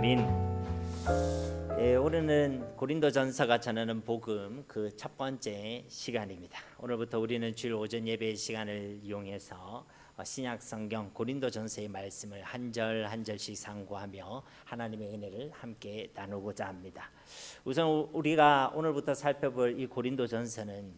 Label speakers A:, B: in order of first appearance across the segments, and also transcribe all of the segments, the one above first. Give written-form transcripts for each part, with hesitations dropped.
A: 아멘. 올해는 고린도전서가 전하는 복음 그 첫 번째 시간입니다. 오늘부터 우리는 주일 오전 예배 시간을 이용해서 신약 성경 고린도전서의 말씀을 한 절 한 절씩 상고하며 하나님의 은혜를 함께 나누고자 합니다. 우선 우리가 오늘부터 살펴볼 이 고린도전서는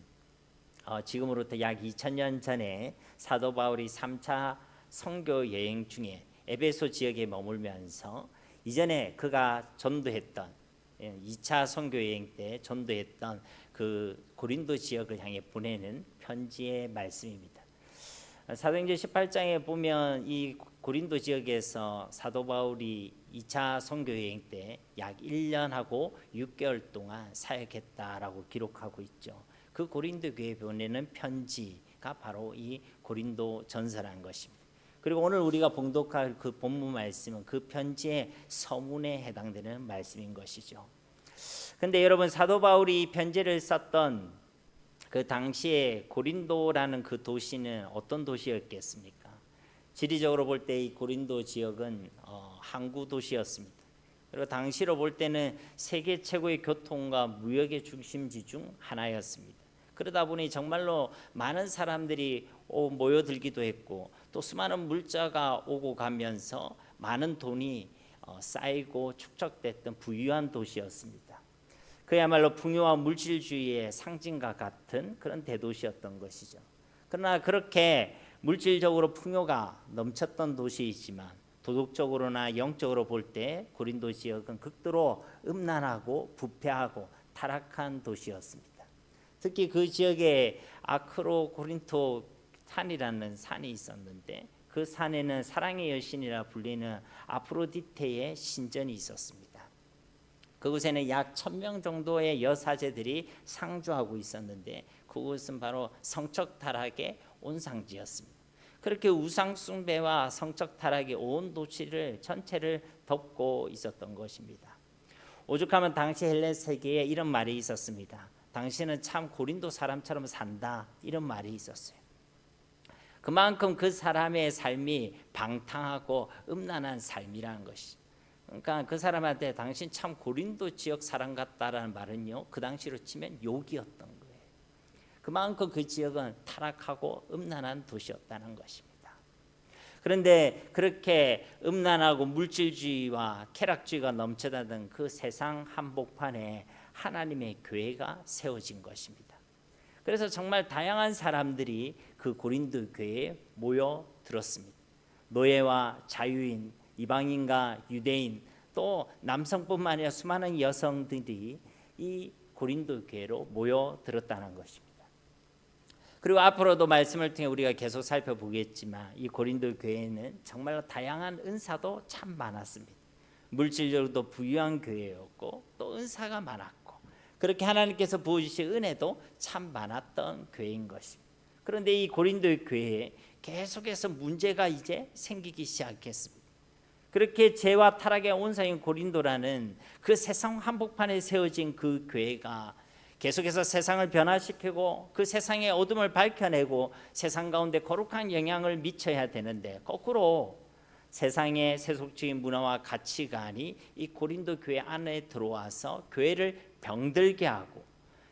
A: 지금으로부터 약 2000년 전에 사도 바울이 3차 선교 여행 중에 에베소 지역에 머물면서 이전에 그가 전도했던 2차 선교 여행 때 전도했던 그 고린도 지역을 향해 보내는 편지의 말씀입니다. 사도행전 18장에 보면 이 고린도 지역에서 사도 바울이 2차 선교 여행 때 약 1년하고 6개월 동안 사역했다라고 기록하고 있죠. 그 고린도 교회에 보내는 편지가 바로 이 고린도 전서라는 것입니다. 그리고 오늘 우리가 봉독할 그 본문 말씀은 그 편지의 서문에 해당되는 말씀인 것이죠. 근데 여러분, 사도 바울이 편지를 썼던 그 당시에 고린도라는 그 도시는 어떤 도시였겠습니까? 지리적으로 볼 때 이 고린도 지역은 항구 도시였습니다. 그리고 당시로 볼 때는 세계 최고의 교통과 무역의 중심지 중 하나였습니다. 그러다 보니 정말로 많은 사람들이 모여들기도 했고 또 수많은 물자가 오고 가면서 많은 돈이 쌓이고 축적됐던 부유한 도시였습니다. 그야말로 풍요와 물질주의의 상징과 같은 그런 대도시였던 것이죠. 그러나 그렇게 물질적으로 풍요가 넘쳤던 도시이지만 도덕적으로나 영적으로 볼 때 고린도 지역은 극도로 음란하고 부패하고 타락한 도시였습니다. 특히 그 지역에 아크로고린토 산이라는 산이 있었는데 그 산에는 사랑의 여신이라 불리는 아프로디테의 신전이 있었습니다. 그곳에는 약 1000명 정도의 여사제들이 상주하고 있었는데 그곳은 바로 성적 타락의 온상지였습니다. 그렇게 우상 숭배와 성적 타락이 온 도시를 전체를 덮고 있었던 것입니다. 오죽하면 당시 헬레 세계에 이런 말이 있었습니다. 당신은 참 고린도 사람처럼 산다, 이런 말이 있었어요. 그만큼 그 사람의 삶이 방탕하고 음란한 삶이라는 것이. 그러니까 그 사람한테 당신 참 고린도 지역 사람 같다라는 말은요, 그 당시로 치면 욕이었던 거예요. 그만큼 그 지역은 타락하고 음란한 도시였다는 것입니다. 그런데 그렇게 음란하고 물질주의와 쾌락주의가 넘쳐나던 그 세상 한복판에 하나님의 교회가 세워진 것입니다. 그래서 정말 다양한 사람들이 그 고린도 교회에 모여들었습니다. 노예와 자유인, 이방인과 유대인, 또 남성뿐만 아니라 수많은 여성들이 이 고린도 교회로 모여들었다는 것입니다. 그리고 앞으로도 말씀을 통해 우리가 계속 살펴보겠지만 이 고린도 교회에는 정말로 다양한 은사도 참 많았습니다. 물질적으로도 부유한 교회였고 또 은사가 많았고 그렇게 하나님께서 부어주신 은혜도 참 많았던 교회인 것입니다. 그런데 이 고린도 교회에 계속해서 문제가 이제 생기기 시작했습니다. 그렇게 죄와 타락의 온상인 고린도라는 그 세상 한복판에 세워진 그 교회가 계속해서 세상을 변화시키고 그 세상의 어둠을 밝혀내고 세상 가운데 거룩한 영향을 미쳐야 되는데 거꾸로 세상의 세속적인 문화와 가치관이 이 고린도 교회 안에 들어와서 교회를 병들게 하고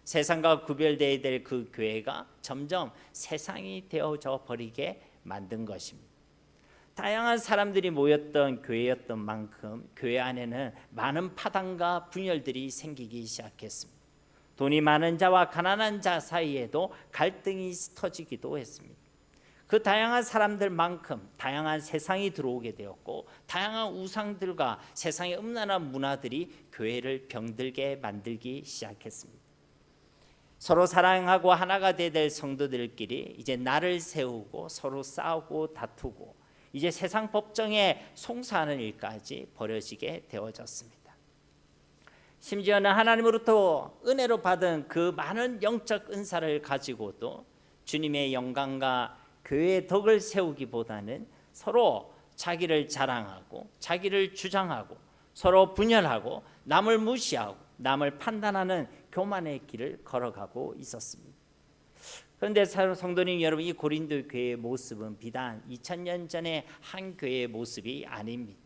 A: 세상과 구별되어야 될 그 교회가 점점 세상이 되어져 버리게 만든 것입니다. 다양한 사람들이 모였던 교회였던 만큼 교회 안에는 많은 파당과 분열들이 생기기 시작했습니다. 돈이 많은 자와 가난한 자 사이에도 갈등이 터지기도 했습니다. 그 다양한 사람들만큼 다양한 세상이 들어오게 되었고 다양한 우상들과 세상의 음란한 문화들이 교회를 병들게 만들기 시작했습니다. 서로 사랑하고 하나가 되어야 될 성도들끼리 이제 나를 세우고 서로 싸우고 다투고 이제 세상 법정에 송사하는 일까지 벌어지게 되어졌습니다. 심지어는 하나님으로부터 은혜로 받은 그 많은 영적 은사를 가지고도 주님의 영광과 교회의 덕을 세우기보다는 서로 자기를 자랑하고 자기를 주장하고 서로 분열하고 남을 무시하고 남을 판단하는 교만의 길을 걸어가고 있었습니다. 그런데 성도님 여러분, 이 고린도 교회의 모습은 비단 2000년 전의 한 교회의 모습이 아닙니다.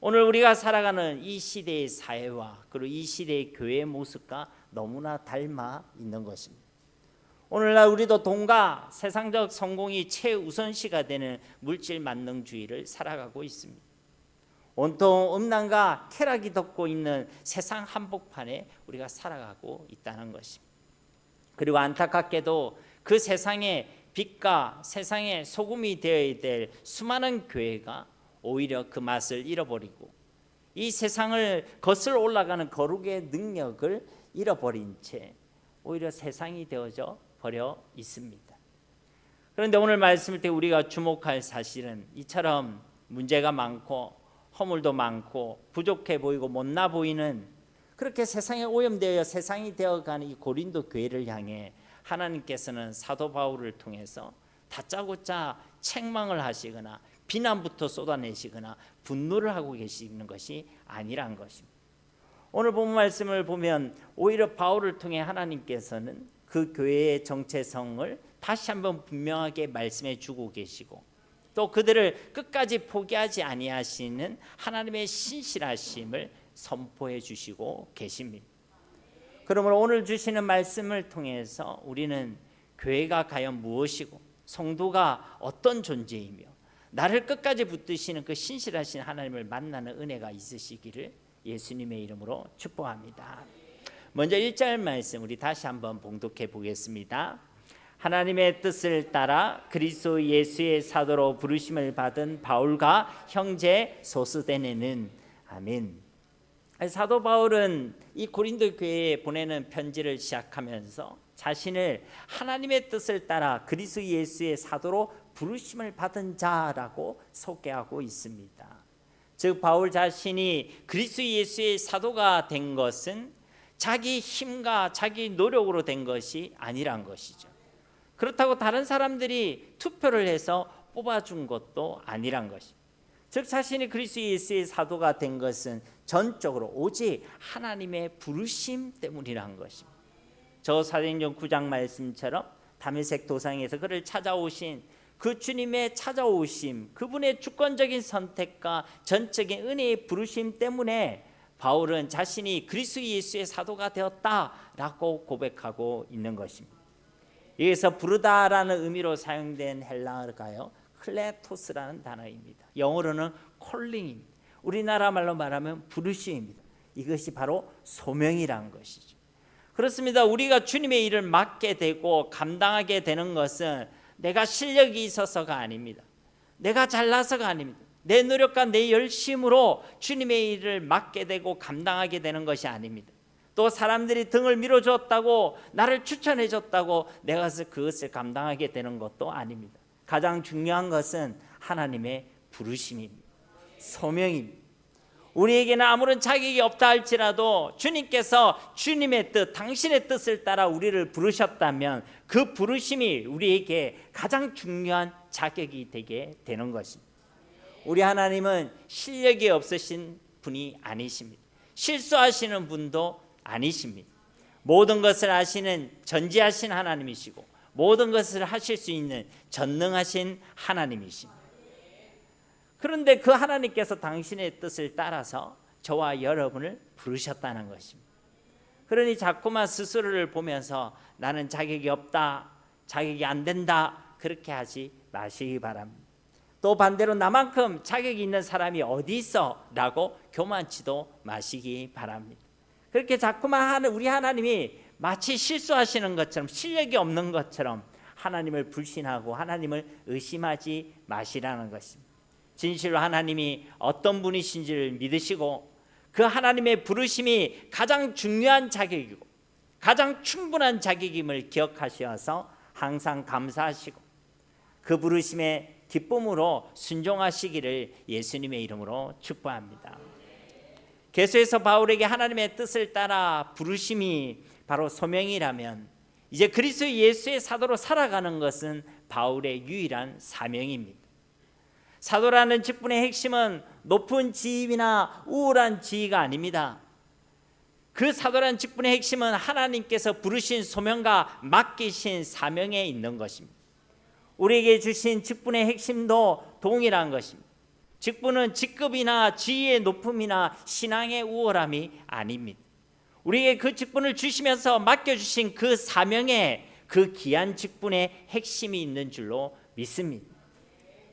A: 오늘 우리가 살아가는 이 시대의 사회와 그리고 이 시대의 교회의 모습과 너무나 닮아 있는 것입니다. 오늘날 우리도 돈과 세상적 성공이 최우선시가 되는 물질 만능주의를 살아가고 있습니다. 온통 음란과 쾌락이 덮고 있는 세상 한복판에 우리가 살아가고 있다는 것입니다. 그리고 안타깝게도 그 세상의 빛과 세상의 소금이 되어야 될 수많은 교회가 오히려 그 맛을 잃어버리고 이 세상을 거슬러 올라가는 거룩의 능력을 잃어버린 채 오히려 세상이 되어져 버려 있습니다. 그런데 오늘 말씀을 때 우리가 주목할 사실은 이처럼 문제가 많고 허물도 많고 부족해 보이고 못나 보이는 그렇게 세상에 오염되어 세상이 되어가는 이 고린도 교회를 향해 하나님께서는 사도 바울을 통해서 다짜고짜 책망을 하시거나 비난부터 쏟아내시거나 분노를 하고 계시는 것이 아니란 것입니다. 오늘 본 말씀을 보면 오히려 바울을 통해 하나님께서는 그 교회의 정체성을 다시 한번 분명하게 말씀해 주고 계시고 또 그들을 끝까지 포기하지 아니하시는 하나님의 신실하심을 선포해 주시고 계십니다. 그러므로 오늘 주시는 말씀을 통해서 우리는 교회가 과연 무엇이고 성도가 어떤 존재이며 나를 끝까지 붙드시는 그 신실하신 하나님을 만나는 은혜가 있으시기를 예수님의 이름으로 축복합니다. 먼저 1절 말씀 우리 다시 한번 봉독해 보겠습니다. 하나님의 뜻을 따라 그리스도 예수의 사도로 부르심을 받은 바울과 형제 소스데네는 아멘. 사도 바울은 이 고린도 교회에 보내는 편지를 시작하면서 자신을 하나님의 뜻을 따라 그리스도 예수의 사도로 부르심을 받은 자라고 소개하고 있습니다. 즉 바울 자신이 그리스도 예수의 사도가 된 것은 자기 힘과 자기 노력으로 된 것이 아니란 것이죠. 그렇다고 다른 사람들이 투표를 해서 뽑아준 것도 아니란 것입니다. 즉 자신이 그리스도 예수의 사도가 된 것은 전적으로 오직 하나님의 부르심 때문이란 것입니다. 저 사도행전 9장 말씀처럼 다메섹 도상에서 그를 찾아오신 그 주님의 찾아오심, 그분의 주권적인 선택과 전적인 은혜의 부르심 때문에 바울은 자신이 그리스도 예수의 사도가 되었다라고 고백하고 있는 것입니다. 여기서 부르다라는 의미로 사용된 헬라어가요 클레토스라는 단어입니다. 영어로는 콜링입니다. 우리나라 말로 말하면 부르심입니다. 이것이 바로 소명이란 것이죠. 그렇습니다. 우리가 주님의 일을 맡게 되고 감당하게 되는 것은 내가 실력이 있어서가 아닙니다. 내가 잘나서가 아닙니다. 내 노력과 내 열심으로 주님의 일을 맡게 되고 감당하게 되는 것이 아닙니다. 또 사람들이 등을 밀어줬다고 나를 추천해줬다고 내가 그것을 감당하게 되는 것도 아닙니다. 가장 중요한 것은 하나님의 부르심입니다. 소명입니다. 우리에게는 아무런 자격이 없다 할지라도 주님께서 주님의 뜻, 당신의 뜻을 따라 우리를 부르셨다면 그 부르심이 우리에게 가장 중요한 자격이 되게 되는 것입니다. 우리 하나님은 실력이 없으신 분이 아니십니다. 실수하시는 분도 아니십니다. 모든 것을 아시는 전지하신 하나님이시고 모든 것을 하실 수 있는 전능하신 하나님이십니다. 그런데 그 하나님께서 당신의 뜻을 따라서 저와 여러분을 부르셨다는 것입니다. 그러니 자꾸만 스스로를 보면서 나는 자격이 없다, 자격이 안 된다 그렇게 하지 마시기 바랍니다. 또 반대로 나만큼 자격이 있는 사람이 어디 있어? 라고 교만치도 마시기 바랍니다. 그렇게 자꾸만 우리 하나님이 마치 실수하시는 것처럼 실력이 없는 것처럼 하나님을 불신하고 하나님을 의심하지 마시라는 것입니다. 진실로 하나님이 어떤 분이신지를 믿으시고 그 하나님의 부르심이 가장 중요한 자격이고 가장 충분한 자격임을 기억하셔서 항상 감사하시고 그 부르심의 기쁨으로 순종하시기를 예수님의 이름으로 축복합니다. 계속해서 바울에게 하나님의 뜻을 따라 부르심이 바로 소명이라면 이제 그리스도 예수의 사도로 살아가는 것은 바울의 유일한 사명입니다. 사도라는 직분의 핵심은 높은 지위나 우월한 지위가 아닙니다. 그 사도라는 직분의 핵심은 하나님께서 부르신 소명과 맡기신 사명에 있는 것입니다. 우리에게 주신 직분의 핵심도 동일한 것입니다. 직분은 직급이나 지위의 높음이나 신앙의 우월함이 아닙니다. 우리에게 그 직분을 주시면서 맡겨주신 그 사명에 그 귀한 직분의 핵심이 있는 줄로 믿습니다.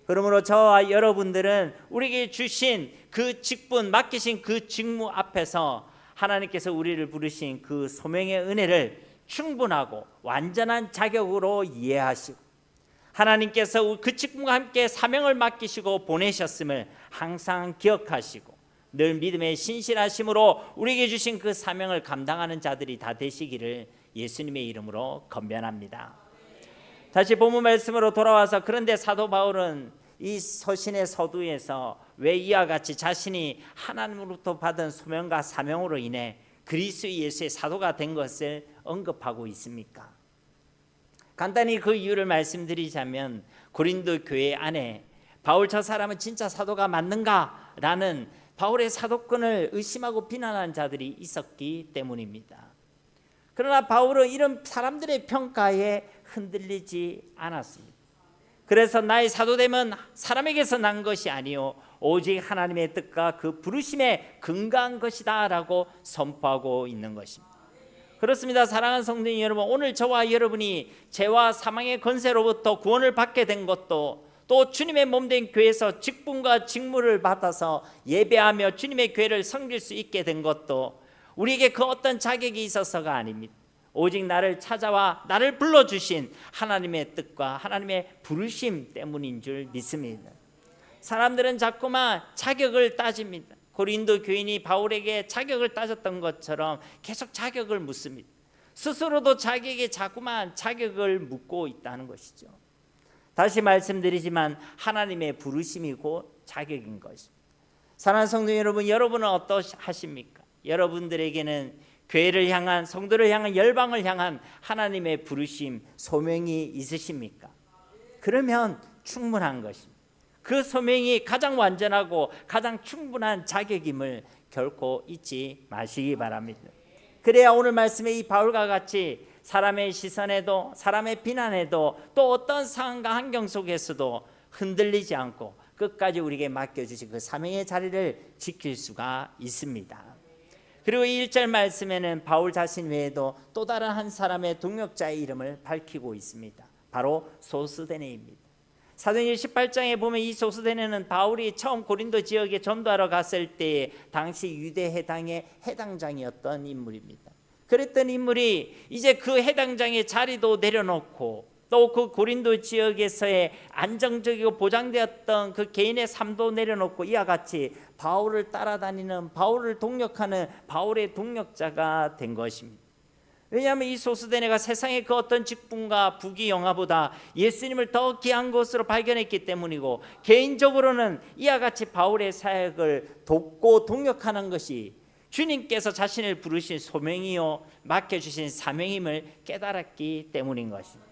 A: 그러므로 저와 여러분들은 우리에게 주신 그 직분, 맡기신 그 직무 앞에서 하나님께서 우리를 부르신 그 소명의 은혜를 충분하고 완전한 자격으로 이해하시고 하나님께서 그 직분과 함께 사명을 맡기시고 보내셨음을 항상 기억하시고 늘 믿음의 신실하심으로 우리에게 주신 그 사명을 감당하는 자들이 다 되시기를 예수님의 이름으로 건면합니다. 다시 본문 말씀으로 돌아와서 그런데 사도 바울은 이 서신의 서두에서 왜 이와 같이 자신이 하나님으로부터 받은 소명과 사명으로 인해 그리스도 예수의 사도가 된 것을 언급하고 있습니까? 간단히 그 이유를 말씀드리자면 고린도 교회 안에 바울 저 사람은 진짜 사도가 맞는가? 라는 바울의 사도권을 의심하고 비난하는 자들이 있었기 때문입니다. 그러나 바울은 이런 사람들의 평가에 흔들리지 않았습니다. 그래서 나의 사도됨은 사람에게서 난 것이 아니요 오직 하나님의 뜻과 그 부르심에 근거한 것이다 라고 선포하고 있는 것입니다. 그렇습니다. 사랑하는 성도 여러분, 오늘 저와 여러분이 죄와 사망의 권세로부터 구원을 받게 된 것도 또 주님의 몸된 교회에서 직분과 직무를 받아서 예배하며 주님의 교회를 섬길 수 있게 된 것도 우리에게 그 어떤 자격이 있어서가 아닙니다. 오직 나를 찾아와 나를 불러주신 하나님의 뜻과 하나님의 부르심 때문인 줄 믿습니다. 사람들은 자꾸만 자격을 따집니다. 고린도 교인이 바울에게 자격을 따졌던 것처럼 계속 자격을 묻습니다. 스스로도 자기에게 자꾸만 자격을 묻고 있다는 것이죠. 다시 말씀드리지만 하나님의 부르심이고 자격인 것입니다. 사랑하는 성도 여러분, 여러분은 어떠하십니까? 여러분들에게는 교회를 향한, 성도를 향한, 열방을 향한 하나님의 부르심, 소명이 있으십니까? 그러면 충분한 것입니다. 그 소명이 가장 완전하고 가장 충분한 자격임을 결코 잊지 마시기 바랍니다. 그래야 오늘 말씀에 이 바울과 같이 사람의 시선에도 사람의 비난에도 또 어떤 상황과 환경 속에서도 흔들리지 않고 끝까지 우리에게 맡겨주신 그 사명의 자리를 지킬 수가 있습니다. 그리고 1절 말씀에는 바울 자신 외에도 또 다른 한 사람의 동역자의 이름을 밝히고 있습니다. 바로 소스데네입니다. 사도행전 18장에 보면 이 소스데네는 바울이 처음 고린도 지역에 전도하러 갔을 때에 당시 유대 해당의 해당장이었던 인물입니다. 그랬던 인물이 이제 그 해당장의 자리도 내려놓고 또 그 고린도 지역에서의 안정적이고 보장되었던 그 개인의 삶도 내려놓고 이와 같이 바울을 따라다니는, 바울을 동역하는 바울의 동역자가 된 것입니다. 왜냐하면 이 소스데네가 세상의 그 어떤 직분과 부귀 영화보다 예수님을 더 귀한 것으로 발견했기 때문이고 개인적으로는 이와 같이 바울의 사역을 돕고 동역하는 것이 주님께서 자신을 부르신 소명이요 맡겨주신 사명임을 깨달았기 때문인 것입니다.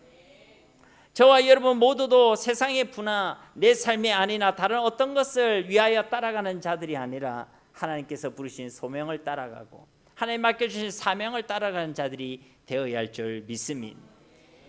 A: 저와 여러분 모두도 세상의 부나 내 삶의 안이나 다른 어떤 것을 위하여 따라가는 자들이 아니라 하나님께서 부르신 소명을 따라가고 하나님 맡겨주신 사명을 따라가는 자들이 되어야 할 줄 믿습니다.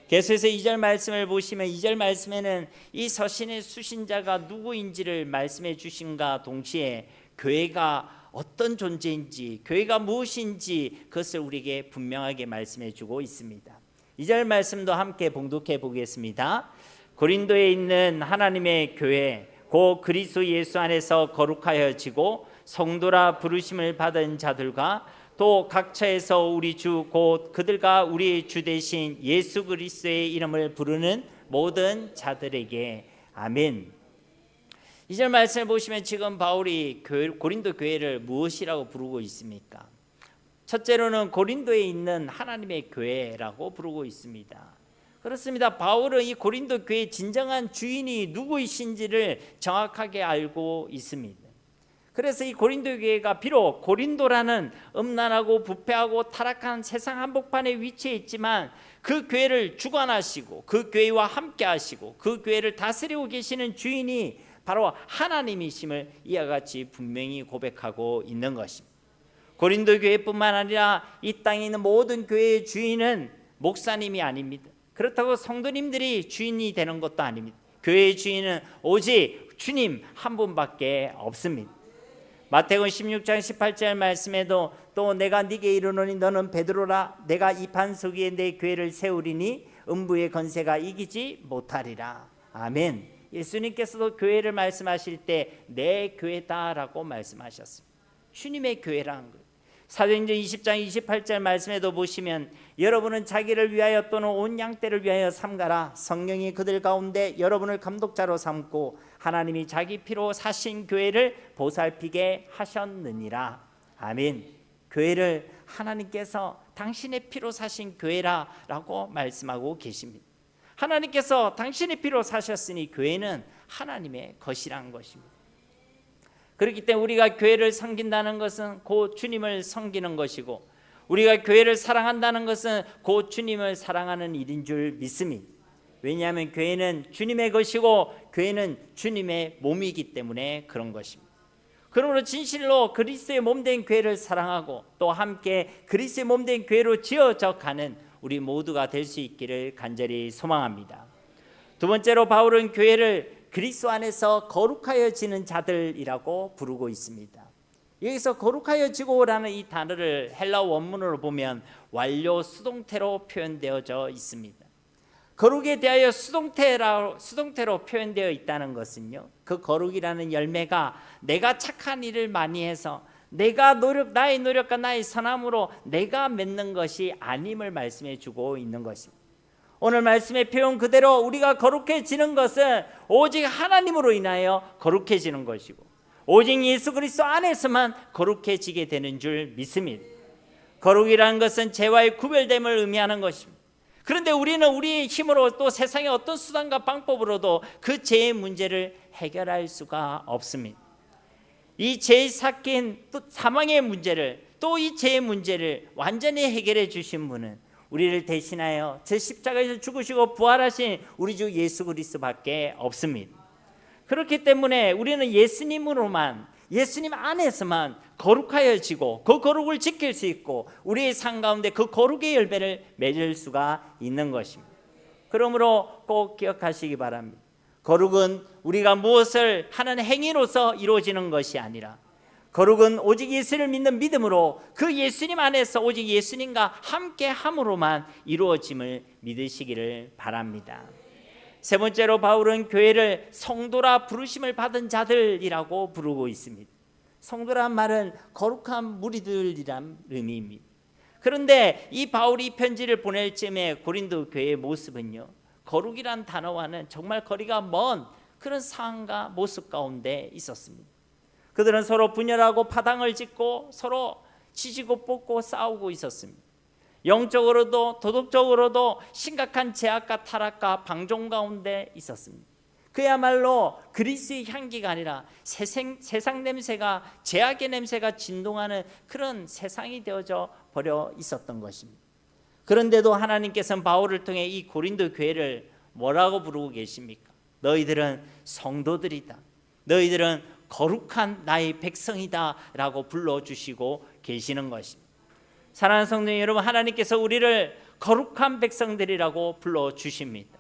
A: 계속해서 2절 말씀을 보시면 2절 말씀에는 이 서신의 수신자가 누구인지를 말씀해 주신과 동시에 교회가 어떤 존재인지, 교회가 무엇인지 그것을 우리에게 분명하게 말씀해 주고 있습니다. 2절 말씀도 함께 봉독해 보겠습니다. 고린도에 있는 하나님의 교회 곧 그리스도 예수 안에서 거룩하여지고 성도라 부르심을 받은 자들과 또 각처에서 우리 주 곧 그들과 우리의 주 되신 예수 그리스도의 이름을 부르는 모든 자들에게 아멘. 2절 말씀을 보시면 지금 바울이 고린도 교회를 무엇이라고 부르고 있습니까? 첫째로는 고린도에 있는 하나님의 교회라고 부르고 있습니다. 그렇습니다. 바울은 이 고린도 교회의 진정한 주인이 누구이신지를 정확하게 알고 있습니다. 그래서 이 고린도 교회가 비록 고린도라는 음란하고 부패하고 타락한 세상 한복판에 위치해 있지만 그 교회를 주관하시고 그 교회와 함께 하시고 그 교회를 다스리고 계시는 주인이 바로 하나님이심을 이와 같이 분명히 고백하고 있는 것입니다. 고린도 교회뿐만 아니라 이 땅에 있는 모든 교회의 주인은 목사님이 아닙니다. 그렇다고 성도님들이 주인이 되는 것도 아닙니다. 교회의 주인은 오직 주님 한 분밖에 없습니다. 마태복음 16장 18절 말씀에도 또 내가 네게 이르노니 너는 베드로라 내가 이 반석 위에 내 교회를 세우리니 음부의 건세가 이기지 못하리라. 아멘. 예수님께서도 교회를 말씀하실 때 내 교회다라고 말씀하셨습니다. 주님의 교회라는 거예요. 사도행전 20장 28절 말씀에도 보시면 여러분은 자기를 위하여 또는 온 양떼를 위하여 삼가라. 성령이 그들 가운데 여러분을 감독자로 삼고 하나님이 자기 피로 사신 교회를 보살피게 하셨느니라. 아멘. 교회를 하나님께서 당신의 피로 사신 교회라라고 말씀하고 계십니다. 하나님께서 당신의 피로 사셨으니 교회는 하나님의 것이란 것입니다. 그렇기 때문에 우리가 교회를 섬긴다는 것은 곧 주님을 섬기는 것이고 우리가 교회를 사랑한다는 것은 곧 주님을 사랑하는 일인 줄 믿습니다. 왜냐하면 교회는 주님의 것이고 교회는 주님의 몸이기 때문에 그런 것입니다. 그러므로 진실로 그리스도의 몸된 교회를 사랑하고 또 함께 그리스도의 몸된 교회로 지어져 가는 우리 모두가 될 수 있기를 간절히 소망합니다. 두 번째로 바울은 교회를 그리스도 안에서 거룩하여지는 자들이라고 부르고 있습니다. 여기서 거룩하여지고라는 이 단어를 헬라 원문으로 보면 완료 수동태로 표현되어져 있습니다. 거룩에 대하여 수동태로 표현되어 있다는 것은요, 그 거룩이라는 열매가 내가 착한 일을 많이 해서 나의 노력과 나의 선함으로 내가 맺는 것이 아님을 말씀해 주고 있는 것입니다. 오늘 말씀의 표현 그대로 우리가 거룩해지는 것은 오직 하나님으로 인하여 거룩해지는 것이고 오직 예수 그리스도 안에서만 거룩해지게 되는 줄 믿습니다. 거룩이라는 것은 죄와의 구별됨을 의미하는 것입니다. 그런데 우리는 우리의 힘으로 또 세상의 어떤 수단과 방법으로도 그 죄의 문제를 해결할 수가 없습니다. 이 죄의 삭힌 사망의 문제를 또 이 죄의 문제를 완전히 해결해 주신 분은 우리를 대신하여 저 십자가에서 죽으시고 부활하신 우리 주 예수 그리스도밖에 없습니다. 그렇기 때문에 우리는 예수님으로만 예수님 안에서만 거룩하여지고 그 거룩을 지킬 수 있고 우리의 삶 가운데 그 거룩의 열매를 맺을 수가 있는 것입니다. 그러므로 꼭 기억하시기 바랍니다. 거룩은 우리가 무엇을 하는 행위로서 이루어지는 것이 아니라 거룩은 오직 예수를 믿는 믿음으로 그 예수님 안에서 오직 예수님과 함께 함으로만 이루어짐을 믿으시기를 바랍니다. 세 번째로 바울은 교회를 성도라 부르심을 받은 자들이라고 부르고 있습니다. 성도란 말은 거룩한 무리들이란 의미입니다. 그런데 이 바울이 편지를 보낼 쯤에 고린도 교회의 모습은요, 거룩이란 단어와는 정말 거리가 먼 그런 상황과 모습 가운데 있었습니다. 그들은 서로 분열하고 파당을 짓고 서로 치지고 뽑고 싸우고 있었습니다. 영적으로도 도덕적으로도 심각한 제약과 타락과 방종 가운데 있었습니다. 그야말로 그리스의 향기가 아니라 세상 냄새가 제약의 냄새가 진동하는 그런 세상이 되어져 버려 있었던 것입니다. 그런데도 하나님께서는 바울을 통해 이 고린도 교회를 뭐라고 부르고 계십니까? 너희들은 성도들이다. 너희들은 거룩한 나의 백성이다 라고 불러주시고 계시는 것입니다. 사랑하는 성도 여러분, 하나님께서 우리를 거룩한 백성들이라고 불러주십니다.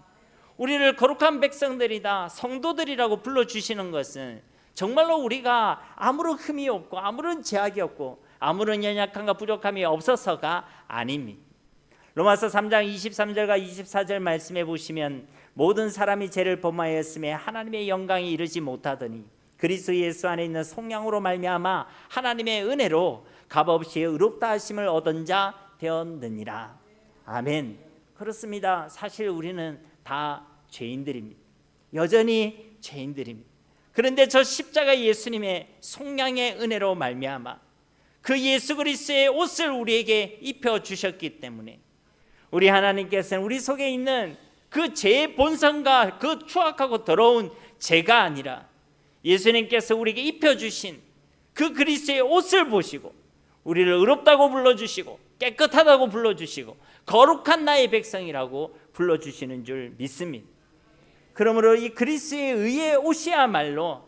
A: 우리를 거룩한 백성들이다, 성도들이라고 불러주시는 것은 정말로 우리가 아무런 흠이 없고 아무런 제약이 없고 아무런 연약함과 부족함이 없어서가 아닙니다. 로마서 3장 23절과 24절 말씀해 보시면 모든 사람이 죄를 범하였음에 하나님의 영광에 이르지 못하더니 그리스도 예수 안에 있는 속량으로 말미암아 하나님의 은혜로 값없이 의롭다 하심을 얻은 자 되었느니라. 아멘. 그렇습니다. 사실 우리는 다 죄인들입니다. 여전히 죄인들입니다. 그런데 저 십자가 예수님의 속량의 은혜로 말미암아 그 예수 그리스도의 옷을 우리에게 입혀 주셨기 때문에 우리 하나님께서는 우리 속에 있는 그 죄의 본성과 그 추악하고 더러운 죄가 아니라 예수님께서 우리에게 입혀주신 그 그리스도의 옷을 보시고 우리를 의롭다고 불러주시고 깨끗하다고 불러주시고 거룩한 나의 백성이라고 불러주시는 줄 믿습니다. 그러므로 이 그리스도의 의의 옷이야말로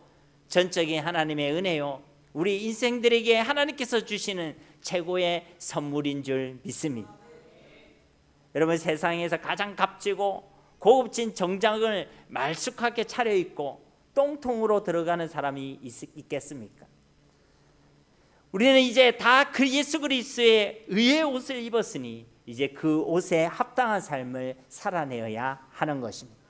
A: 전적인 하나님의 은혜요, 우리 인생들에게 하나님께서 주시는 최고의 선물인 줄 믿습니다. 여러분, 세상에서 가장 값지고 고급진 정장을 말쑥하게 차려입고 똥통으로 들어가는 사람이 있겠습니까? 우리는 이제 다 그 예수 그리스도의 의의 옷을 입었으니 이제 그 옷에 합당한 삶을 살아내어야 하는 것입니다.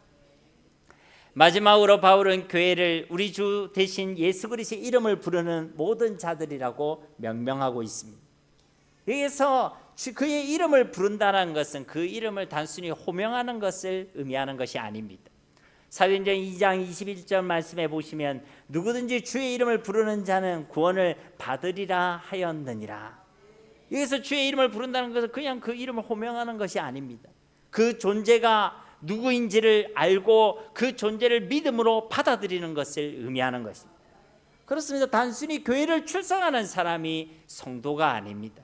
A: 마지막으로 바울은 교회를 우리 주 대신 예수 그리스도의 이름을 부르는 모든 자들이라고 명명하고 있습니다. 여기서 그의 이름을 부른다는 것은 그 이름을 단순히 호명하는 것을 의미하는 것이 아닙니다. 사도행전 2장 21절 말씀에 보시면 누구든지 주의 이름을 부르는 자는 구원을 받으리라 하였느니라. 여기서 주의 이름을 부른다는 것은 그냥 그 이름을 호명하는 것이 아닙니다. 그 존재가 누구인지를 알고 그 존재를 믿음으로 받아들이는 것을 의미하는 것입니다. 그렇습니다. 단순히 교회를 출석하는 사람이 성도가 아닙니다.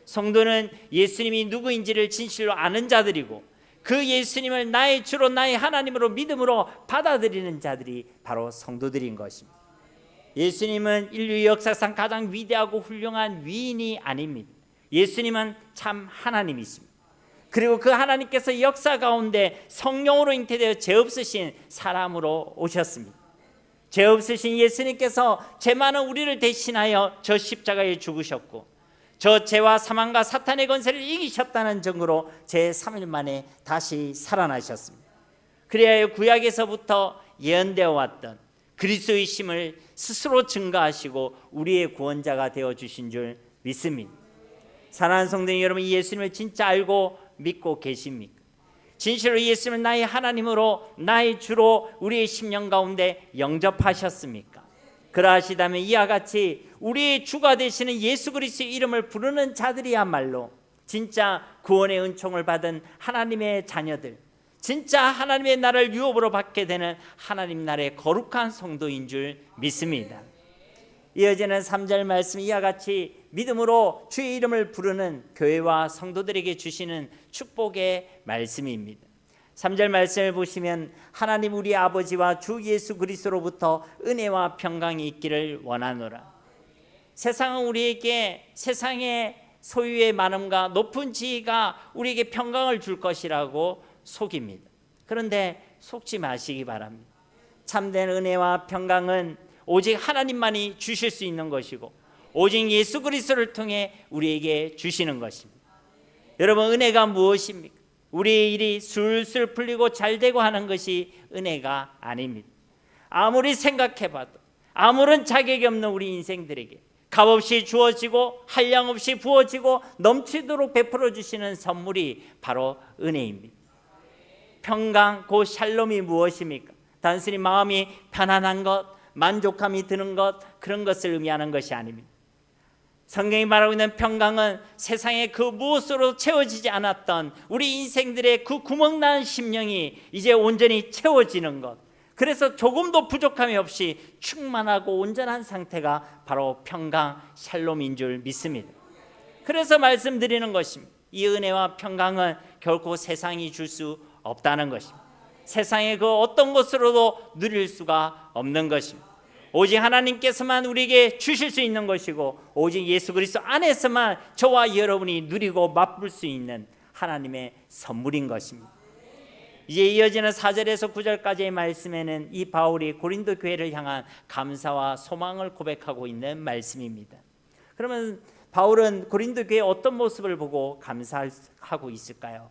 A: 성도는 예수님이 누구인지를 진실로 아는 자들이고 그 예수님을 나의 주로 나의 하나님으로 믿음으로 받아들이는 자들이 바로 성도들인 것입니다. 예수님은 인류 역사상 가장 위대하고 훌륭한 위인이 아닙니다. 예수님은 참 하나님이십니다. 그리고 그 하나님께서 역사 가운데 성령으로 잉태되어 죄 없으신 사람으로 오셨습니다. 죄 없으신 예수님께서 죄 많은 우리를 대신하여 저 십자가에 죽으셨고 저 죄와 사망과 사탄의 권세를 이기셨다는 증거로 제3일 만에 다시 살아나셨습니다. 그래야 구약에서부터 예언되어 왔던 그리스도의 심을 스스로 증거하시고 우리의 구원자가 되어주신 줄 믿습니다. 사랑하는 성도님 여러분, 예수님을 진짜 알고 믿고 계십니까? 진실로 예수님을 나의 하나님으로 나의 주로 우리의 심령 가운데 영접하셨습니까? 그러하시다면 이와 같이 우리의 주가 되시는 예수 그리스도의 이름을 부르는 자들이야말로 진짜 구원의 은총을 받은 하나님의 자녀들, 진짜 하나님의 나라를 유업으로 받게 되는 하나님 나라의 거룩한 성도인 줄 믿습니다. 이어지는 3절 말씀 이와 같이 믿음으로 주의 이름을 부르는 교회와 성도들에게 주시는 축복의 말씀입니다. 3절 말씀을 보시면 하나님 우리 아버지와 주 예수 그리스도로부터 은혜와 평강이 있기를 원하노라. 세상은 우리에게 세상의 소유의 많음과 높은 지위가 우리에게 평강을 줄 것이라고 속입니다. 그런데 속지 마시기 바랍니다. 참된 은혜와 평강은 오직 하나님만이 주실 수 있는 것이고 오직 예수 그리스도를 통해 우리에게 주시는 것입니다. 여러분, 은혜가 무엇입니까? 우리의 일이 술술 풀리고 잘되고 하는 것이 은혜가 아닙니다. 아무리 생각해봐도 아무런 자격이 없는 우리 인생들에게 값없이 주어지고 한량 없이 부어지고 넘치도록 베풀어 주시는 선물이 바로 은혜입니다. 평강, 그 샬롬이 무엇입니까? 단순히 마음이 편안한 것, 만족감이 드는 것, 그런 것을 의미하는 것이 아닙니다. 성경이 말하고 있는 평강은 세상의 그 무엇으로 채워지지 않았던 우리 인생들의 그 구멍난 심령이 이제 온전히 채워지는 것, 그래서 조금도 부족함이 없이 충만하고 온전한 상태가 바로 평강, 샬롬인 줄 믿습니다. 그래서 말씀드리는 것입니다. 이 은혜와 평강은 결코 세상이 줄 수 없다는 것입니다. 세상의 그 어떤 것으로도 누릴 수가 없는 것입니다. 오직 하나님께서만 우리에게 주실 수 있는 것이고 오직 예수 그리스도 안에서만 저와 여러분이 누리고 맛볼 수 있는 하나님의 선물인 것입니다. 이제 이어지는 4절에서 9절까지의 말씀에는 이 바울이 고린도 교회를 향한 감사와 소망을 고백하고 있는 말씀입니다. 그러면 바울은 고린도 교회의 어떤 모습을 보고 감사하고 있을까요?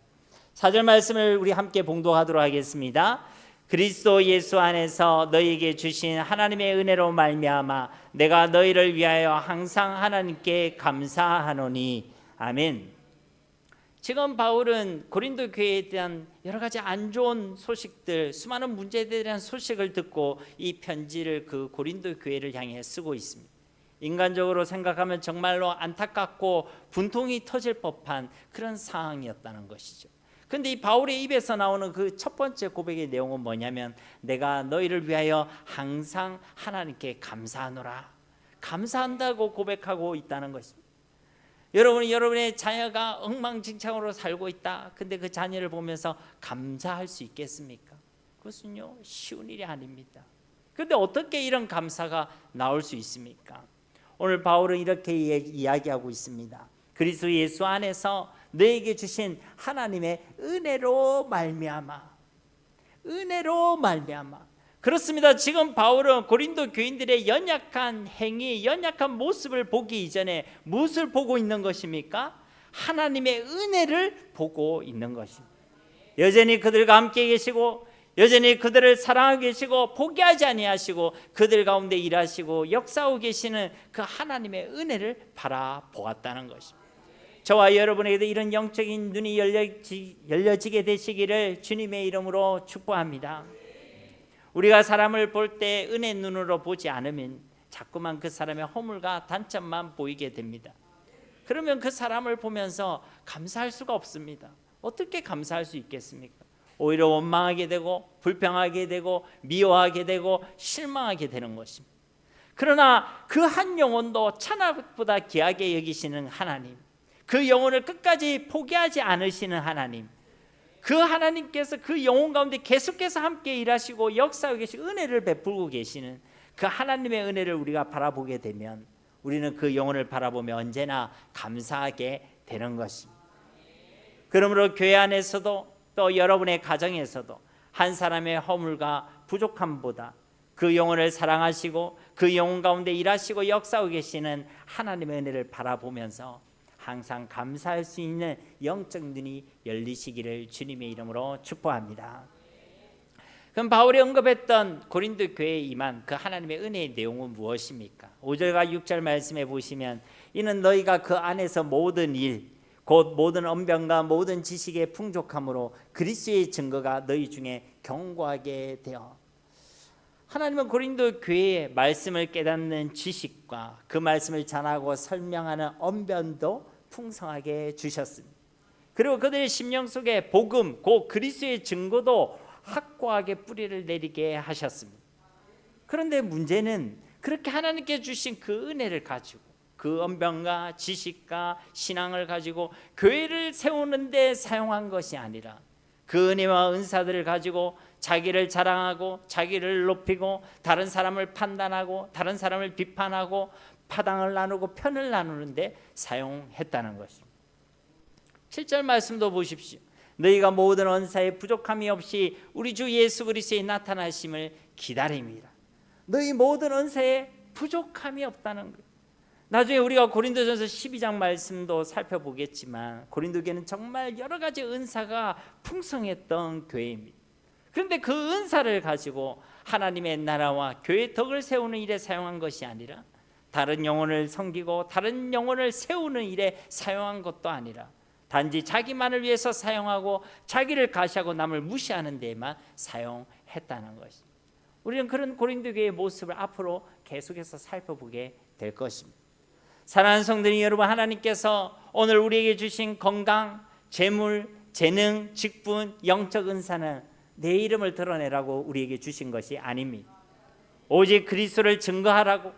A: 4절 말씀을 우리 함께 봉독하도록 하겠습니다. 그리스도 예수 안에서 너희에게 주신 하나님의 은혜로 말미암아 내가 너희를 위하여 항상 하나님께 감사하노니. 아멘. 지금 바울은 고린도 교회에 대한 여러 가지 안 좋은 소식들, 수많은 문제들에 대한 소식을 듣고 이 편지를 그 고린도 교회를 향해 쓰고 있습니다. 인간적으로 생각하면 정말로 안타깝고 분통이 터질 법한 그런 상황이었다는 것이죠. 근데 이 바울의 입에서 나오는 그 첫 번째 고백의 내용은 뭐냐면 내가 너희를 위하여 항상 하나님께 감사하노라. 감사한다고 고백하고 있다는 것입니다. 여러분의 자녀가 엉망진창으로 살고 있다. 근데 그 자녀를 보면서 감사할 수 있겠습니까? 그것은요, 쉬운 일이 아닙니다. 근데 어떻게 이런 감사가 나올 수 있습니까? 오늘 바울은 이렇게 이야기하고 있습니다. 그리스도 예수 안에서 너에게 주신 하나님의 은혜로 말미암아, 은혜로 말미암아. 그렇습니다. 지금 바울은 고린도 교인들의 연약한 행위, 연약한 모습을 보기 이전에 무엇을 보고 있는 것입니까? 하나님의 은혜를 보고 있는 것입니다. 여전히 그들과 함께 계시고 여전히 그들을 사랑하고 계시고 포기하지 아니하시고 그들 가운데 일하시고 역사하고 계시는 그 하나님의 은혜를 바라보았다는 것입니다. 저와 여러분에게도 이런 영적인 눈이 열려지게 되시기를 주님의 이름으로 축복합니다. 우리가 사람을 볼 때 은혜 눈으로 보지 않으면 자꾸만 그 사람의 허물과 단점만 보이게 됩니다. 그러면 그 사람을 보면서 감사할 수가 없습니다. 어떻게 감사할 수 있겠습니까? 오히려 원망하게 되고 불평하게 되고 미워하게 되고 실망하게 되는 것입니다. 그러나 그 한 영혼도 천하보다 귀하게 여기시는 하나님, 그 영혼을 끝까지 포기하지 않으시는 하나님, 그 하나님께서 그 영혼 가운데 계속해서 함께 일하시고 역사하고 계시고 은혜를 베풀고 계시는 그 하나님의 은혜를 우리가 바라보게 되면 우리는 그 영혼을 바라보며 언제나 감사하게 되는 것입니다. 그러므로 교회 안에서도 또 여러분의 가정에서도 한 사람의 허물과 부족함보다 그 영혼을 사랑하시고 그 영혼 가운데 일하시고 역사하고 계시는 하나님의 은혜를 바라보면서 항상 감사할 수 있는 영적 눈이 열리시기를 주님의 이름으로 축복합니다. 그럼 바울이 언급했던 고린도 교회에 임한 그 하나님의 은혜의 내용은 무엇입니까? 5절과 6절 말씀해 보시면 이는 너희가 그 안에서 모든 일 곧 모든 언변과 모든 지식의 풍족함으로 그리스도의 증거가 너희 중에 견고하게 되어. 하나님은 고린도 교회의 말씀을 깨닫는 지식과 그 말씀을 전하고 설명하는 언변도 풍성하게 주셨습니다. 그리고 그들의 심령 속에 복음, 곧 그리스도의 증거도 확고하게 뿌리를 내리게 하셨습니다. 그런데 문제는 그렇게 하나님께 주신 그 은혜를 가지고 그 언변과 지식과 신앙을 가지고 교회를 세우는 데 사용한 것이 아니라 그 은혜와 은사들을 가지고 자기를 자랑하고 자기를 높이고 다른 사람을 판단하고 다른 사람을 비판하고 파당을 나누고 편을 나누는데 사용했다는 것입니다. 7절 말씀도 보십시오. 너희가 모든 언사에 부족함이 없이 우리 주 예수 그리스도의 나타나심을 기다립니다. 너희 모든 언사에 부족함이 없다는 거예요. 나중에 우리가 고린도전서 12장 말씀도 살펴보겠지만 고린도 교회는 정말 여러 가지 은사가 풍성했던 교회입니다. 그런데 그 은사를 가지고 하나님의 나라와 교회의 덕을 세우는 일에 사용한 것이 아니라 다른 영혼을 섬기고 다른 영혼을 세우는 일에 사용한 것도 아니라 단지 자기만을 위해서 사용하고 자기를 가시하고 남을 무시하는 데에만 사용했다는 것입니다. 우리는 그런 고린도 교회의 모습을 앞으로 계속해서 살펴보게 될 것입니다. 사랑하는 성도님 여러분, 하나님께서 오늘 우리에게 주신 건강, 재물, 재능, 직분, 영적 은사는 내 이름을 드러내라고 우리에게 주신 것이 아닙니다. 오직 그리스도를 증거하라고,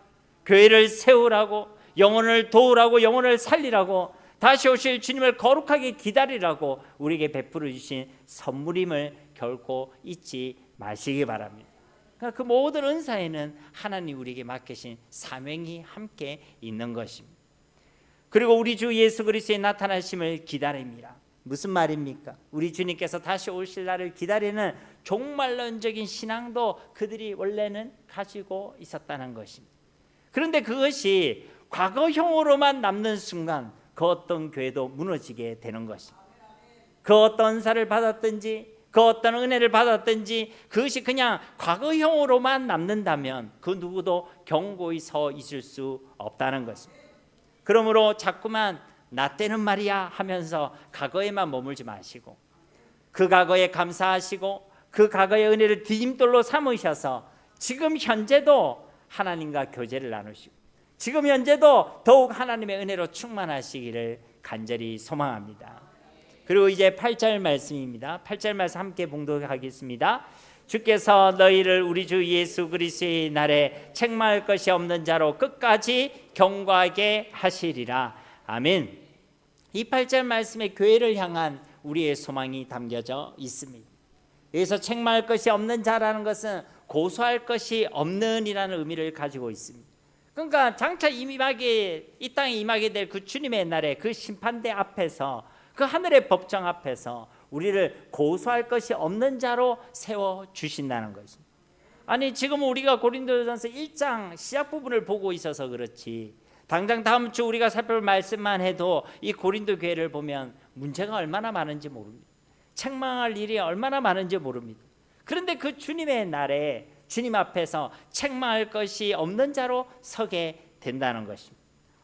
A: 교회를 세우라고, 영혼을 도우라고, 영혼을 살리라고, 다시 오실 주님을 거룩하게 기다리라고 우리에게 베풀어 주신 선물임을 결코 잊지 마시기 바랍니다. 그 모든 은사에는 하나님 우리에게 맡기신 사명이 함께 있는 것입니다. 그리고 우리 주 예수 그리스도의 나타나심을 기다립니다. 무슨 말입니까? 우리 주님께서 다시 오실 날을 기다리는 종말론적인 신앙도 그들이 원래는 가지고 있었다는 것입니다. 그런데 그것이 과거형으로만 남는 순간 그 어떤 교회도 무너지게 되는 것입니다. 그 어떤 은사를 받았든지 그 어떤 은혜를 받았든지 그것이 그냥 과거형으로만 남는다면 그 누구도 견고히 서 있을 수 없다는 것입니다. 그러므로 자꾸만 나 때는 말이야 하면서 과거에만 머물지 마시고 그 과거에 감사하시고 그 과거의 은혜를 디딤돌로 삼으셔서 지금 현재도 하나님과 교제를 나누시고 지금 현재도 더욱 하나님의 은혜로 충만하시기를 간절히 소망합니다. 그리고 이제 8절 말씀입니다. 8절 말씀 함께 봉독하겠습니다. 주께서 너희를 우리 주 예수 그리스도의 날에 책망할 것이 없는 자로 끝까지 경고하게 하시리라. 아멘. 이 8절 말씀에 교회를 향한 우리의 소망이 담겨져 있습니다. 여기서 책망할 것이 없는 자라는 것은 고소할 것이 없는이라는 의미를 가지고 있습니다. 그러니까 장차 이 땅에 임하게 될 그 주님의 날에 그 심판대 앞에서 그 하늘의 법정 앞에서 우리를 고소할 것이 없는 자로 세워주신다는 것입니다. 아니 지금 우리가 고린도전서 1장 시작 부분을 보고 있어서 그렇지 당장 다음 주 우리가 살펴볼 말씀만 해도 이 고린도 교회를 보면 문제가 얼마나 많은지 모릅니다. 책망할 일이 얼마나 많은지 모릅니다. 그런데 그 주님의 날에 주님 앞에서 책망할 것이 없는 자로 서게 된다는 것입니다.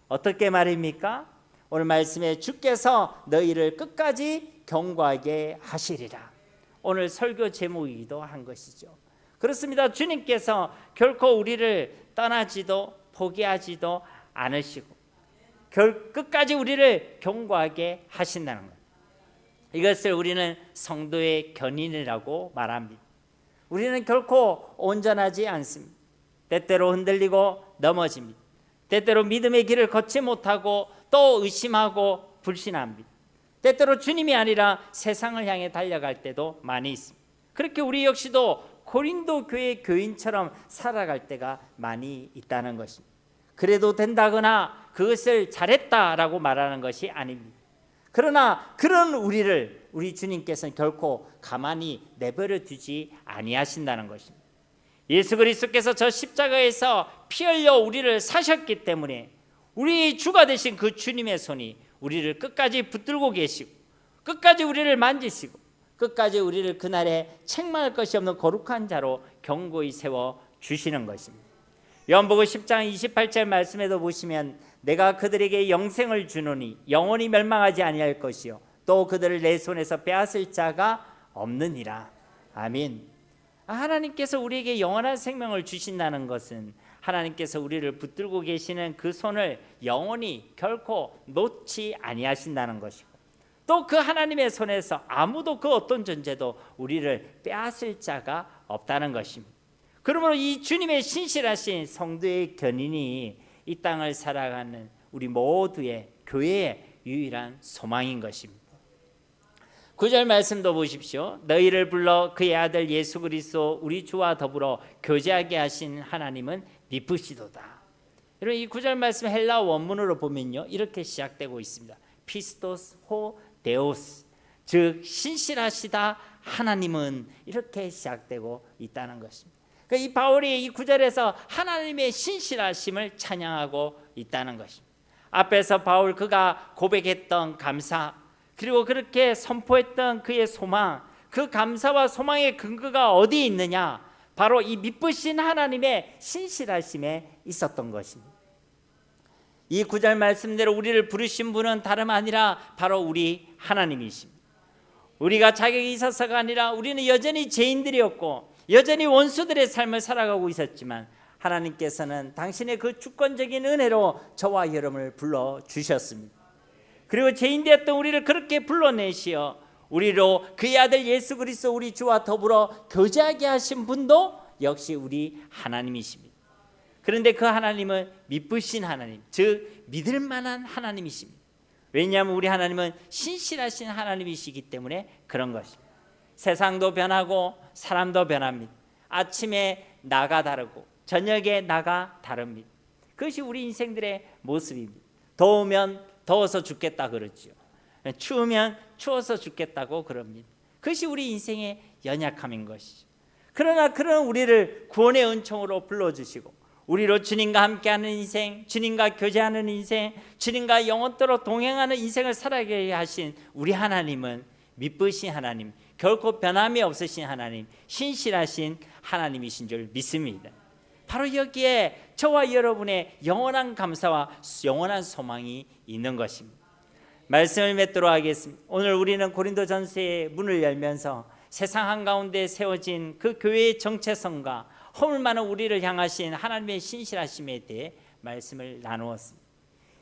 A: 어떻게 말입니까? 오늘 말씀에 주께서 너희를 끝까지 경고하게 하시리라. 오늘 설교 제목이기도 한 것이죠. 그렇습니다. 주님께서 결코 우리를 떠나지도 포기하지도 않으시고 끝까지 우리를 경고하게 하신다는 것. 이것을 우리는 성도의 견인이라고 말합니다. 우리는 결코 온전하지 않습니다. 때때로 흔들리고 넘어집니다. 때때로 믿음의 길을 걷지 못하고 또 의심하고 불신합니다. 때때로 주님이 아니라 세상을 향해 달려갈 때도 많이 있습니다. 그렇게 우리 역시도 고린도 교회 교인처럼 살아갈 때가 많이 있다는 것입니다. 그래도 된다거나 그것을 잘했다라고 말하는 것이 아닙니다. 그러나 그런 우리 주님께서는 결코 가만히 내버려 두지 아니하신다는 것입니다. 예수 그리스도께서 저 십자가에서 피 흘려 우리를 사셨기 때문에 우리 주가 되신 그 주님의 손이 우리를 끝까지 붙들고 계시고 끝까지 우리를 만지시고 끝까지 우리를 그날에 책망할 것이 없는 거룩한 자로 경고히 세워 주시는 것입니다. 요한복음 10장 28절 말씀에도 보시면 내가 그들에게 영생을 주노니 영원히 멸망하지 아니할 것이요 또 그들을 내 손에서 빼앗을 자가 없느니라. 아멘. 하나님께서 우리에게 영원한 생명을 주신다는 것은 하나님께서 우리를 붙들고 계시는 그 손을 영원히 결코 놓지 아니하신다는 것이고 또 그 하나님의 손에서 아무도 그 어떤 존재도 우리를 빼앗을 자가 없다는 것입니다. 그러므로 이 주님의 신실하신 성도의 견인이 이 땅을 살아가는 우리 모두의 교회의 유일한 소망인 것입니다. 9절 말씀도 보십시오. 너희를 불러 그의 아들 예수 그리스도 우리 주와 더불어 교제하게 하신 하나님은 미쁘시도다. 여러분 이 9절 말씀 헬라 원문으로 보면요 이렇게 시작되고 있습니다. 피스토스 호 데오스, 즉 신실하시다 하나님은, 이렇게 시작되고 있다는 것입니다. 그러니까 이 바울이 이 9절에서 하나님의 신실하심을 찬양하고 있다는 것입니다. 앞에서 바울 그가 고백했던 감사, 그리고 그렇게 선포했던 그의 소망, 그 감사와 소망의 근거가 어디에 있느냐? 바로 이 미쁘신 하나님의 신실하심에 있었던 것입니다. 이 9절 말씀대로 우리를 부르신 분은 다름 아니라 바로 우리 하나님이십니다. 우리가 자격이 있어서가 아니라 우리는 여전히 죄인들이었고 여전히 원수들의 삶을 살아가고 있었지만 하나님께서는 당신의 그 주권적인 은혜로 저와 여러분을 불러주셨습니다. 그리고 죄인 되었던 우리를 그렇게 불러내시어 우리로 그의 아들 예수 그리스도 우리 주와 더불어 교제하게 하신 분도 역시 우리 하나님이십니다. 그런데 그 하나님은 미쁘신 하나님, 즉 믿을 만한 하나님이십니다. 왜냐하면 우리 하나님은 신실하신 하나님이시기 때문에 그런 것입니다. 세상도 변하고 사람도 변합니다. 아침에 나가 다르고 저녁에 나가 다릅니다. 그것이 우리 인생들의 모습입니다. 더우면 더워서 죽겠다 그러죠. 추우면 추워서 죽겠다고 그럽니다. 그것이 우리 인생의 연약함인 것이죠. 그러나 그런 우리를 구원의 은총으로 불러주시고 우리로 주님과 함께하는 인생, 주님과 교제하는 인생, 주님과 영원토록 동행하는 인생을 살아가게 하신 우리 하나님은 미쁘신 하나님, 결코 변함이 없으신 하나님, 신실하신 하나님이신 줄 믿습니다. 바로 여기에 저와 여러분의 영원한 감사와 영원한 소망이 있는 것입니다. 말씀을 맺도록 하겠습니다. 오늘 우리는 고린도전서의 문을 열면서 세상 한가운데 세워진 그 교회의 정체성과 허물 많은 우리를 향하신 하나님의 신실하심에 대해 말씀을 나누었습니다.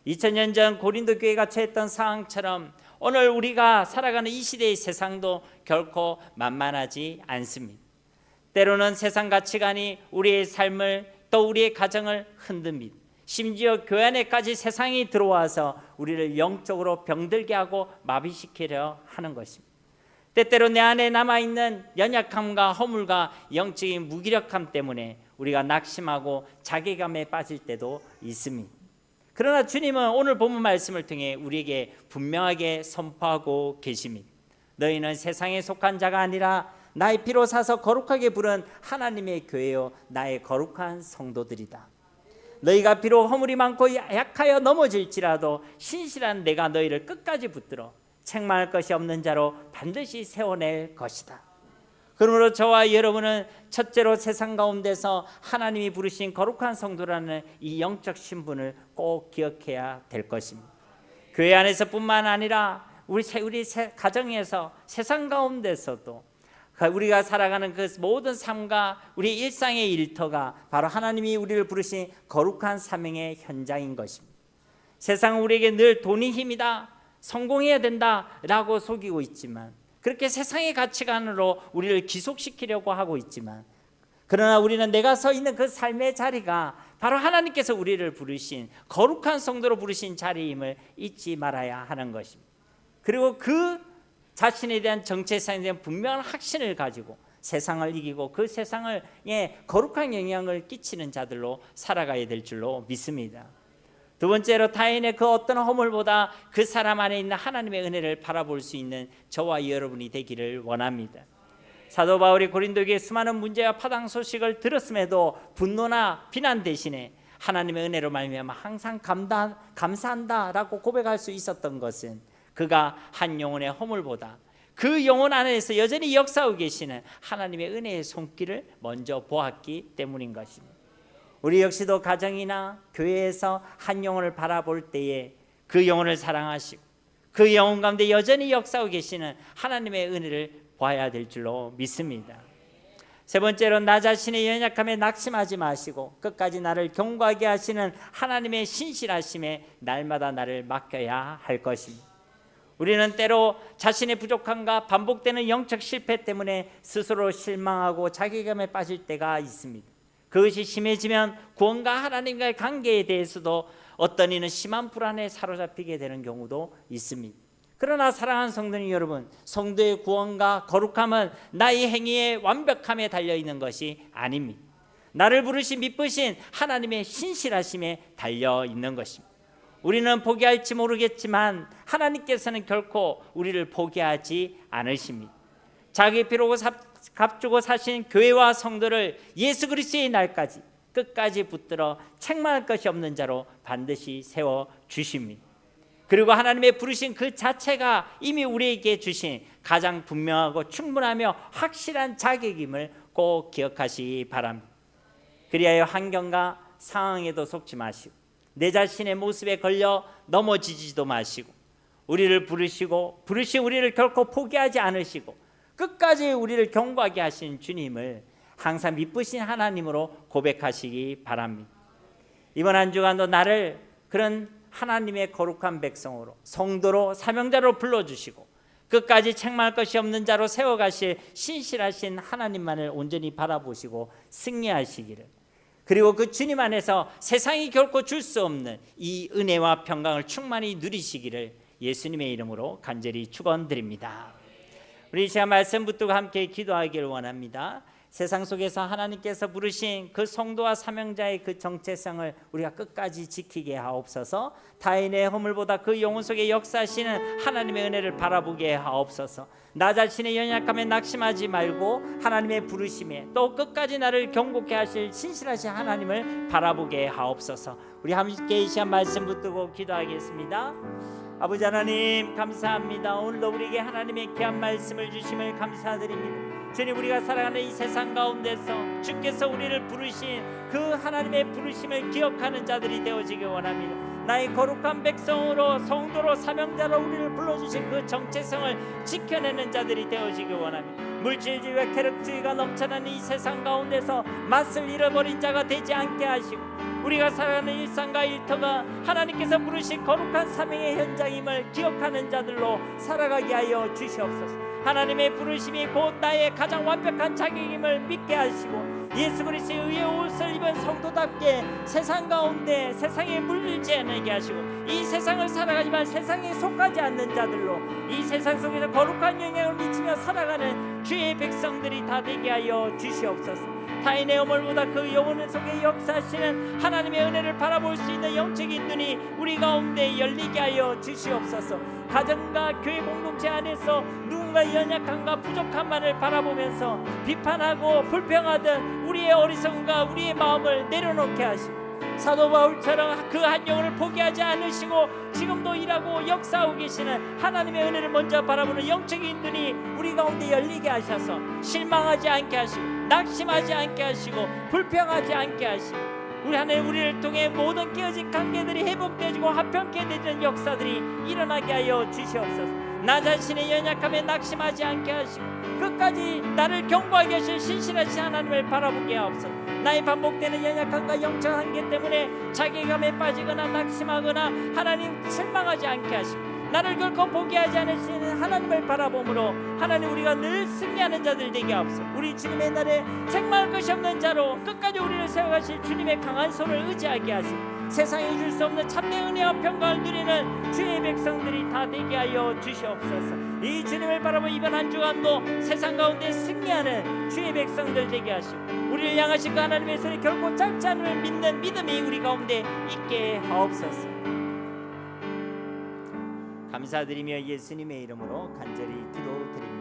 A: 2000년 전 고린도 교회가 처했던 상황처럼 오늘 우리가 살아가는 이 시대의 세상도 결코 만만하지 않습니다. 때로는 세상 가치관이 우리의 삶을 또 우리의 가정을 흔듭니다. 심지어 교회 안에까지 세상이 들어와서 우리를 영적으로 병들게 하고 마비시키려 하는 것입니다. 때때로 내 안에 남아있는 연약함과 허물과 영적인 무기력함 때문에 우리가 낙심하고 자괴감에 빠질 때도 있습니다. 그러나 주님은 오늘 본문 말씀을 통해 우리에게 분명하게 선포하고 계십니다. 너희는 세상에 속한 자가 아니라 나의 피로 사서 거룩하게 부른 하나님의 교회요 나의 거룩한 성도들이다. 너희가 비록 허물이 많고 약하여 넘어질지라도 신실한 내가 너희를 끝까지 붙들어 책망할 것이 없는 자로 반드시 세워낼 것이다. 그러므로 저와 여러분은 첫째로 세상 가운데서 하나님이 부르신 거룩한 성도라는 이 영적 신분을 꼭 기억해야 될 것입니다. 교회 안에서뿐만 아니라 우리 가정에서 세상 가운데서도 우리가 살아가는 그 모든 삶과 우리 일상의 일터가 바로 하나님이 우리를 부르신 거룩한 사명의 현장인 것입니다. 세상은 우리에게 늘 돈이 힘이다, 성공해야 된다라고 속이고 있지만, 그렇게 세상의 가치관으로 우리를 기속시키려고 하고 있지만, 그러나 우리는 내가 서 있는 그 삶의 자리가 바로 하나님께서 우리를 부르신 거룩한 성도로 부르신 자리임을 잊지 말아야 하는 것입니다. 그리고 그 자신에 대한 정체성에 대한 분명한 확신을 가지고 세상을 이기고 그 세상에 거룩한 영향을 끼치는 자들로 살아가야 될 줄로 믿습니다. 두 번째로 타인의 그 어떤 허물보다 그 사람 안에 있는 하나님의 은혜를 바라볼 수 있는 저와 여러분이 되기를 원합니다. 사도 바울이 고린도에게 수많은 문제와 파당 소식을 들었음에도 분노나 비난 대신에 하나님의 은혜로 말미암아 항상 감사한다라고 고백할 수 있었던 것은 그가 한 영혼의 허물보다 그 영혼 안에서 여전히 역사하고 계시는 하나님의 은혜의 손길을 먼저 보았기 때문인 것입니다. 우리 역시도 가정이나 교회에서 한 영혼을 바라볼 때에 그 영혼을 사랑하시고 그 영혼 가운데 여전히 역사하고 계시는 하나님의 은혜를 봐야 될 줄로 믿습니다. 세 번째로 나 자신의 연약함에 낙심하지 마시고 끝까지 나를 경고하게 하시는 하나님의 신실하심에 날마다 나를 맡겨야 할 것입니다. 우리는 때로 자신의 부족함과 반복되는 영적 실패 때문에 스스로 실망하고 자괴감에 빠질 때가 있습니다. 그것이 심해지면 구원과 하나님과의 관계에 대해서도 어떤 이는 심한 불안에 사로잡히게 되는 경우도 있습니다. 그러나 사랑하는 성도님 여러분, 성도의 구원과 거룩함은 나의 행위의 완벽함에 달려있는 것이 아닙니다. 나를 부르신 미쁘신 하나님의 신실하심에 달려있는 것입니다. 우리는 포기할지 모르겠지만 하나님께서는 결코 우리를 포기하지 않으십니다. 자기 피로 값주고 사신 교회와 성도를 예수 그리스도의 날까지 끝까지 붙들어 책망할 것이 없는 자로 반드시 세워주십니다. 그리고 하나님의 부르신 그 자체가 이미 우리에게 주신 가장 분명하고 충분하며 확실한 자격임을 꼭 기억하시기 바랍니다. 그리하여 환경과 상황에도 속지 마시고 내 자신의 모습에 걸려 넘어지지도 마시고 우리를 부르시 우리를 결코 포기하지 않으시고 끝까지 우리를 경고하게 하신 주님을 항상 미쁘신 하나님으로 고백하시기 바랍니다. 이번 한 주간도 나를 그런 하나님의 거룩한 백성으로 성도로 사명자로 불러주시고 끝까지 책망할 것이 없는 자로 세워가실 신실하신 하나님만을 온전히 바라보시고 승리하시기를, 그리고 그 주님 안에서 세상이 결코 줄 수 없는 이 은혜와 평강을 충만히 누리시기를 예수님의 이름으로 간절히 축원드립니다. 우리 이 시간 말씀 붙들고 함께 기도하기를 원합니다. 세상 속에서 하나님께서 부르신 그 성도와 사명자의 그 정체성을 우리가 끝까지 지키게 하옵소서. 타인의 허물보다 그 영혼 속에 역사하시는 하나님의 은혜를 바라보게 하옵소서. 나 자신의 연약함에 낙심하지 말고 하나님의 부르심에 또 끝까지 나를 경고케 하실 신실하신 하나님을 바라보게 하옵소서. 우리 함께 이 시간 말씀 붙들고 기도하겠습니다. 아버지 하나님 감사합니다. 오늘도 우리에게 하나님의 귀한 말씀을 주심을 감사드립니다. 주님, 우리가 살아가는 이 세상 가운데서 주께서 우리를 부르신 그 하나님의 부르심을 기억하는 자들이 되어지기 원합니다. 나의 거룩한 백성으로 성도로 사명자로 우리를 불러주신 그 정체성을 지켜내는 자들이 되어지기 원합니다. 물질주의와 쾌락주의가 넘쳐나는 이 세상 가운데서 맛을 잃어버린 자가 되지 않게 하시고 우리가 살아가는 일상과 일터가 하나님께서 부르신 거룩한 사명의 현장임을 기억하는 자들로 살아가게 하여 주시옵소서. 하나님의 부르심이 곧 나의 가장 완벽한 자격임을 믿게 하시고 예수 그리스도의 의의 옷을 입은 성도답게 세상 가운데 세상에 물들지 않게 하시고 이 세상을 살아가지만 세상에 속하지 않는 자들로 이 세상 속에서 거룩한 영향을 미치며 살아가는 주의 백성들이 다 되게 하여 주시옵소서. 타인의 어물보다 그 영혼 속에 역사하시는 하나님의 은혜를 바라볼 수 있는 영적인 눈이 우리 가운데 열리게 하여 주시옵소서. 가정과 교회 공동체 안에서 누군가 연약함과 부족함만을 바라보면서 비판하고 불평하던 우리의 어리석음과 우리의 마음을 내려놓게 하시고, 사도 바울처럼 그 한 영혼을 포기하지 않으시고 지금도 일하고 역사하고 계시는 하나님의 은혜를 먼저 바라보는 영적인 눈이 우리 가운데 열리게 하셔서 실망하지 않게 하시고 낙심하지 않게 하시고 불평하지 않게 하시고, 우리 하나님 우리를 통해 모든 깨어진 관계들이 회복되고 화평케 되는 역사들이 일어나게 하여 주시옵소서. 나 자신의 연약함에 낙심하지 않게 하시고 끝까지 나를 경고하게 하실 신실하신 하나님을 바라보게 하옵소서. 나의 반복되는 연약함과 영적 한계 때문에 자괴감에 빠지거나 낙심하거나 하나님 실망하지 않게 하시고 나를 결코 포기하지 않으시는 하나님을 바라보므로 하나님 우리가 늘 승리하는 자들 되게 하옵소서. 우리 주님의 날에 책망할 것이 없는 자로 끝까지 우리를 세워가실 주님의 강한 손을 의지하게 하시고 세상에 줄 수 없는 참된 은혜와 평강을 누리는 주의 백성들이 다 되게 하여 주시옵소서. 이 주님을 바라보 이번 한 주간도 세상 가운데 승리하는 주의 백성들 되게 하시고 우리를 향하신 그 하나님의 손이 결코 짧지 않음을 믿는 믿음이 우리 가운데 있게 하옵소서. 감사드리며 예수님의 이름으로 간절히 기도드립니다.